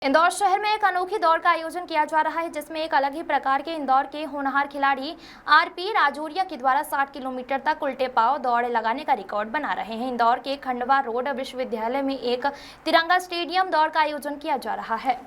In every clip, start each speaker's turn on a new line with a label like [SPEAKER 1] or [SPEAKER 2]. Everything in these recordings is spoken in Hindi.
[SPEAKER 1] इंदौर शहर में एक अनोखी दौड़ का आयोजन किया जा रहा है, जिसमें एक अलग ही प्रकार के इंदौर के होनहार खिलाड़ी आरपी राजौरिया के द्वारा 60 किलोमीटर तक उल्टे पांव दौड़ लगाने का रिकॉर्ड बना रहे हैं। इंदौर के खंडवा रोड विश्वविद्यालय में एक तिरंगा स्टेडियम दौड़ का आयोजन किया जा रहा है।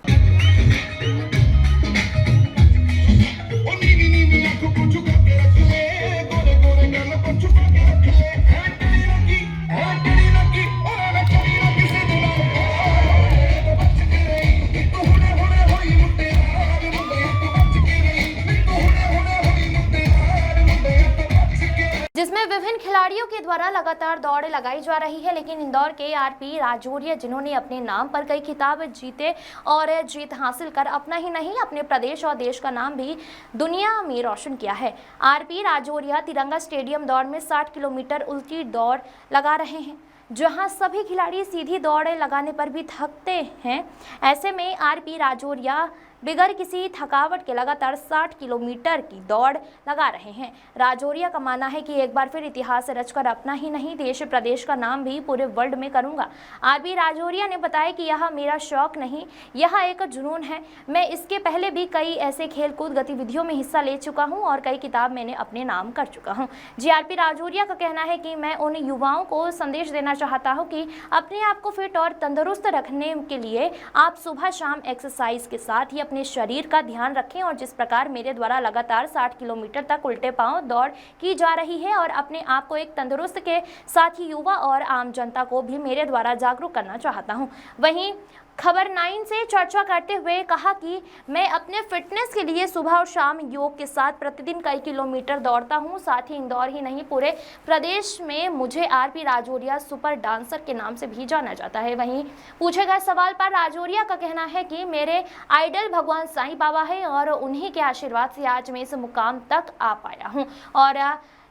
[SPEAKER 1] जिसमें विभिन्न खिलाड़ियों के द्वारा लगातार दौड़ लगाई जा रही है, लेकिन इंदौर के आरपी राजौरिया, जिन्होंने अपने नाम पर कई खिताब जीते और जीत हासिल कर अपना ही नहीं अपने प्रदेश और देश का नाम भी दुनिया में रोशन किया है। आरपी राजौरिया तिरंगा स्टेडियम दौड़ में 60 किलोमीटर उल्टी दौड़ लगा रहे हैं, जहां सभी खिलाड़ी सीधी दौड़ लगाने पर भी थकते हैं। ऐसे में आरपी राजौरिया बिगर किसी थकावट के लगातार 60 किलोमीटर की दौड़ लगा रहे हैं। राजौरिया का मानना है कि एक बार फिर इतिहास रचकर अपना ही नहीं देश प्रदेश का नाम भी पूरे वर्ल्ड में करूंगा। आरपी राजौरिया ने बताया कि यह मेरा शौक नहीं, यह एक जुनून है। मैं इसके पहले भी कई ऐसे खेलकूद गतिविधियों में हिस्सा ले चुका हूं और कई किताब मैंने अपने नाम कर चुका हूं। जी, आरपी राजौरिया का कहना है कि मैं उन युवाओं को संदेश देना चाहता हूं कि अपने आप को फिट और तंदुरुस्त रखने के लिए आप सुबह शाम एक्सरसाइज के साथ ही अपने शरीर का ध्यान रखें। और जिस प्रकार मेरे द्वारा लगातार 60 किलोमीटर तक उल्टे पांव दौड़ की जा रही है और अपने आप को एक तंदुरुस्त के साथ ही युवा और आम जनता को भी मेरे द्वारा जागरूक करना चाहता हूं। वहीं खबर 9 से चर्चा करते हुए कहा कि मैं अपने फिटनेस के लिए सुबह और शाम योग के साथ प्रतिदिन कई किलोमीटर दौड़ता हूं। साथ ही इंदौर ही नहीं पूरे प्रदेश में मुझे आरपी राजौरिया सुपर डांसर के नाम से भी जाना जाता है। वहीं पूछे गए सवाल पर राजौरिया का कहना है कि मेरे आइडल भगवान साईं बाबा है और उन्हीं के आशीर्वाद से आज मैं इस मुकाम तक आ पाया हूँ और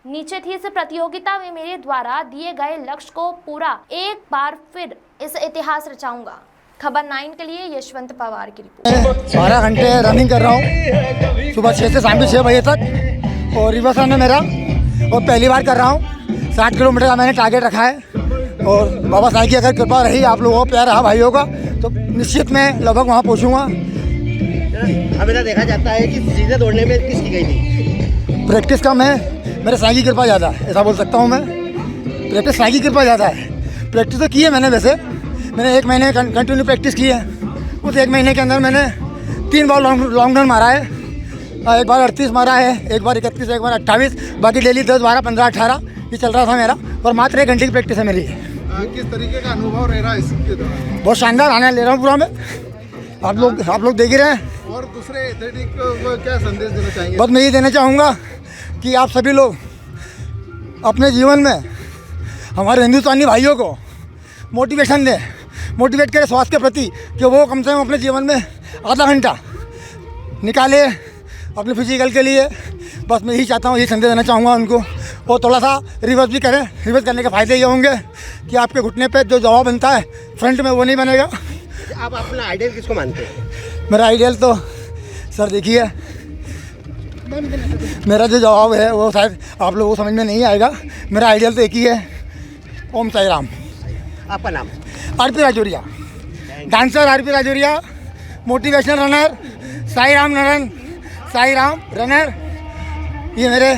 [SPEAKER 1] नीचे थी इस प्रतियोगिता में मेरे द्वारा दिए गए लक्ष्य को पूरा एक बार फिर इस इतिहास रचाऊंगा। खबर 9 के लिए यशवंत पवार की रिपोर्ट।
[SPEAKER 2] 12 घंटे रनिंग कर रहा हूँ, सुबह 6 से शाम के 6 बजे तक, और रिवर्स रन है मेरा, और पहली बार कर रहा हूँ। 60 किलोमीटर का मैंने टारगेट रखा है और बाबा साईं की अगर कृपा रही, आप लोगों को प्यार रहा भाइयों का, तो निश्चित मैं लगभग वहाँ पहुँचूँगा।
[SPEAKER 3] हमेशा देखा जाता है कि सीधे दौड़ने में किसकी गई थी?
[SPEAKER 2] प्रैक्टिस का मेरे साईं की कृपा ज़्यादा है, ऐसा बोल सकता हूँ मैं। प्रैक्टिस साईं की कृपा ज़्यादा है। प्रैक्टिस तो की है मैंने, मैंने 1 महीने कंटिन्यू प्रैक्टिस की है। उस 1 महीने के अंदर मैंने 3 बार लॉन्ग रन मारा है, एक बार 38 मारा है, एक बार 31, एक बार 28, बाकी डेली 10, 12, 15, 18 ये चल रहा था मेरा, और मात्र 1 घंटे की प्रैक्टिस है मेरी।
[SPEAKER 4] किस तरीके का अनुभव रह रहा है इसके दौरान?
[SPEAKER 2] बहुत शानदार आनंद ले रहा हूँ पूरा मैं। आप लोग देख ही रहे हैं।
[SPEAKER 4] और दूसरे एथलीट को क्या संदेश देना चाहेंगे?
[SPEAKER 2] बस मैं ये देना चाहूँगा कि आप सभी लोग अपने जीवन में हमारे हिंदुस्तानी भाइयों को मोटिवेशन दें, मोटिवेट करें स्वास्थ्य के प्रति, कि वो कम से कम अपने जीवन में आधा घंटा निकाले अपने फिजिकल के लिए। बस मैं यही चाहता हूँ, यही संदेश देना चाहूँगा उनको। और थोड़ा सा रिवर्स भी करें। रिवर्स करने के फ़ायदे ये होंगे कि आपके घुटने पे जो दबाव बनता है फ्रंट में, वो नहीं बनेगा।
[SPEAKER 3] आप अपना आइडियल किसको मानते हैं?
[SPEAKER 2] मेरा आइडियल तो सर देखिए, मेरा जो जवाब है वो शायद आप लोगों को समझ में नहीं आएगा। मेरा आइडियल तो एक ही है, ओम साई राम।
[SPEAKER 3] आपका नाम?
[SPEAKER 2] RP Rajoria, dancer RP Rajoria, motivational runner Sai Ram runner, ये मेरे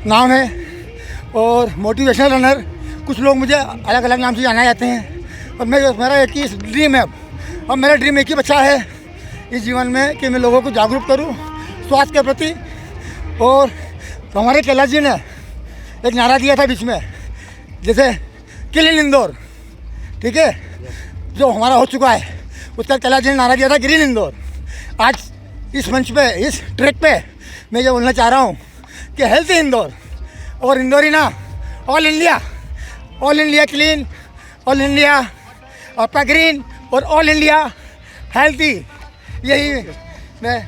[SPEAKER 2] नाम है। और मोटिवेशनल रनर, कुछ लोग मुझे अलग अलग नाम से जाना जाते हैं, और मेरा एक ही ड्रीम है। अब मेरा ड्रीम एक ही बच्चा है इस जीवन में, कि मैं लोगों को जागरूक करूं स्वास्थ्य के प्रति। और हमारे कैलाश जी ने एक नारा दिया था बीच में, जैसे किल इन इंदौर, ठीक है, जो हमारा हो चुका है, उसका कैलाश जी ने नारा दिया था ग्रीन इंदौर। आज इस मंच पे, इस ट्रैक पे मैं ये बोलना चाह रहा हूँ कि हेल्थी इंदौर, और इंदौर ही ना, all India clean, all India आपका ग्रीन, और ऑल इंडिया हेल्थी, यही मैं